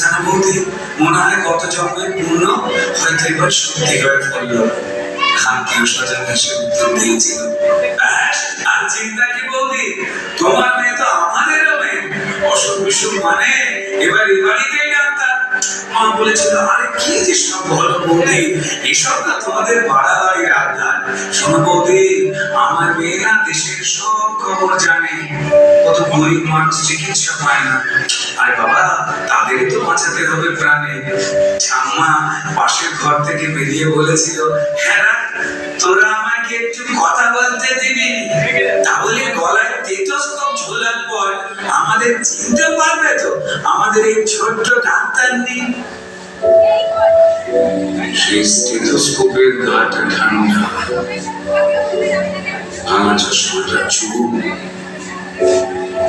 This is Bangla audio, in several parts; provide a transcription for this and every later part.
জানা বৌদি, মনে হয় কত জন্মের পূর্ণ হয়তো এবার সত্যি হয়ে পড়লো। আত্মীয় স্বজন এসে উত্তর দিয়েছিল, আর চিন্তা কি বৌদি, তোমার মেয়ে তো আমাদেরও মেয়ে, অসুখ বিসুখ মানে এবার এই বাড়িতেই ডাক্তার। মা বলেছিল, আরে কি যে সব বলো বৌদি, এসব না তোমাদের বাড়াবাড়ির আবদার। শোনো বৌদি, আমার মেয়ে না দেশের সব খবর জানে, কত গরিব মানুষ চিকিৎসা পায় না, আরে বাবা তাদেরই তো বাঁচাতে হবে প্রাণে। ঠাম্মা পাশের ঘর থেকে বেরিয়ে বলেছিল, হ্যাঁ তোরা আমাকে একটু কথা বলতে দিবি, তাহলে গলায় স্টেথোস্কোপ ঝোলার পর আমাদের চিনতে পারবে তো আমাদের এই ছোট্ট ডাক্তার নেই। সেই স্টেথোস্কোপের গাটা ঠান্ডা, আমার চশমাটা চুপ,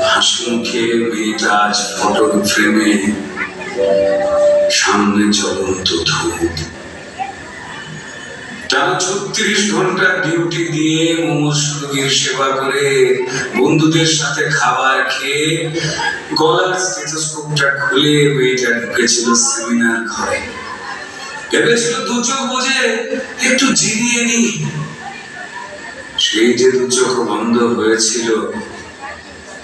হাসি মুখে মেয়েটা আজ ফটোর ফ্রেমে, সামনে জ্বলন্ত ধূপ। টানা 36 ঘন্টা ডিউটি দিয়ে মুমূর্ষু রোগীর সেবা করে বন্ধুদের সাথে খাবার খেয়ে গলার স্টেথোস্কোপটা খুলে মেয়েটা ঢুকেছিল সেমিনার ঘরে। ভেবেছিল দু চোখ বুঝে একটু জিরিয়ে নি, সেই যে দু চোখ বন্ধ হয়েছিল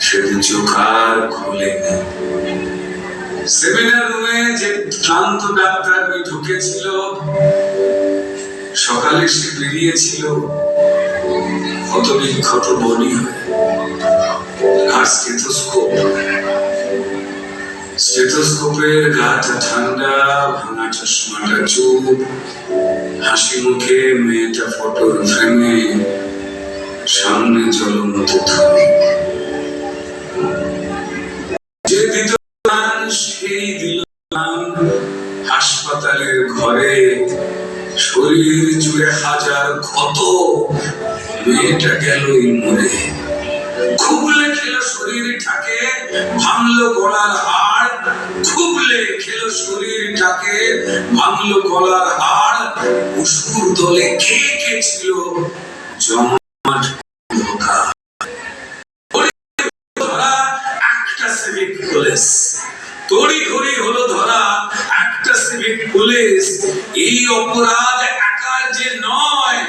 সে দু চোখ আর খুলেনি। সেমিনার রুমে যে ক্লান্ত ডাক্তার ঢুকেছিল, সকালে সে বেরিয়েছিল ক্ষত বিক্ষত বডি হয়ে, আর স্টেথোস্কোপের গাটা ঠান্ডা, ভাঙা চশমাটা চুপ, হাসি মুখে মেয়েটা ফটোর ফ্রেমে, সামনে জ্বলন্ত ধূপ। যে দিত সেই দিল হাসপাতালের ঘরে, শরীর জুড়ে হাজার ক্ষত, মেয়েটা গেলই মরে। খুবলে খেলো শরীরটাকে, ভাঙলো গলার হাড়, খুবলে খেলো শরীরটাকে, ভাঙলো গলার হাড়। অসুর দলে কে কে ছিল জমাট ধোঁকা, ধরা একটা সিভিক পুলিশ, তড়ি ঘড়ি হলো ধরা একটা সিভিক পুলিশ। এই অপরাধ একার যে নয়,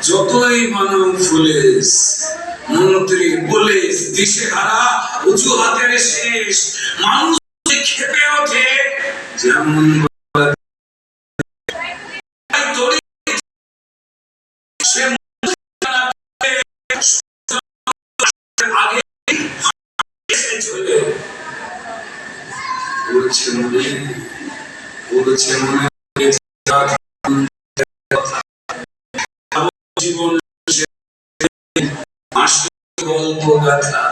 যতই মানব পুলিশ, মন্ত্রী পুলিশ দিশেহারা, অজুহাতের শেষ। মানুষ খেপে ওঠে যেমন জীবন গল্প গাথা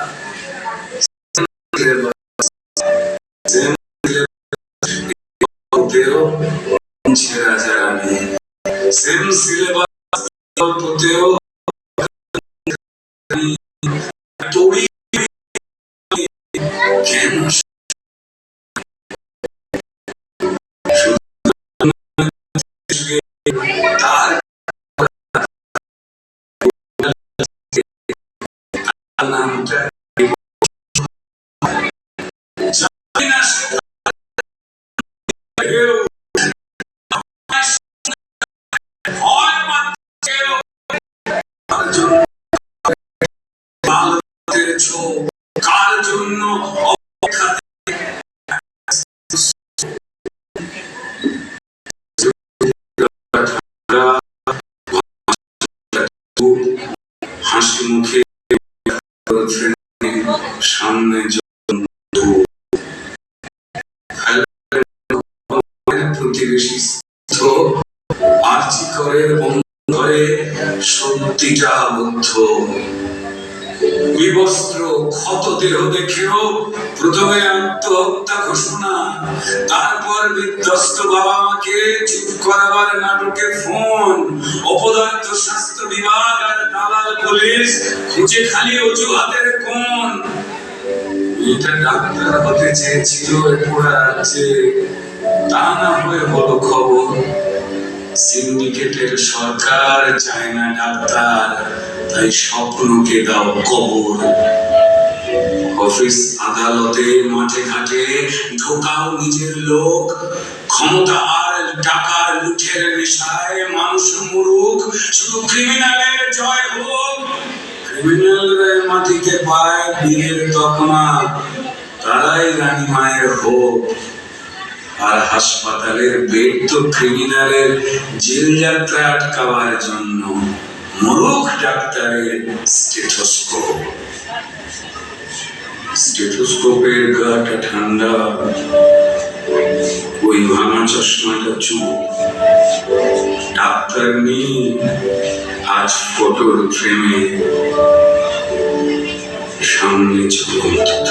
সেম সিলেবাস গল্পতেও কেন তার নামটা কার জন্য হাসি মুখে সামনে প্রতিবেশী আর্জি করে বন্ধরে সত্যিটা বন্ধ। বিবস্ত্র ক্ষত দেহ দেখেও প্রথমে আত্মহত্যা ঘোষণা, তারপর বিধ্বস্ত বাবা মাকে চুপ করাবার নাটকে ফোন, অপদার্থ স্বাস্থ্য বিভাগ আর দালাল পুলিশ খুঁজে খালি অজুহাতের কোন। এটা ডাক্তার হতে চেয়েছিল পুরা রাজ্যে, তা না হয়ে বড় খবর সিন্ডিকেটের সরকার চায় না ডাক্তার, তাই স্বপ্নকে দাও কবর। অফিস আদালতে মাঠে ঘাটে ঢোকাও নিজের লোক, ক্ষমতা আর টাকার লুঠের নেশায় মানুষ মরুক, শুধু ক্রিমিনালের জয় হোক। ক্রিমিনালরা মাটিতে পায় বীরের তকমা, তারাই রানী মায়ের হোক। আর হাসপাতালের বেড তো ক্রিমিনালের জেল যাত্রা আটকাবার জন্য, মরুক ডাক্তারের স্টেথোস্কোপ। স্টেথোস্কোপের গাটা ঠান্ডা, ওই ভাঙা চশমাটা চুপ। ডাক্তার নেই আজ ফটোর ফ্রেমে, সামনে ঝুলন্ত।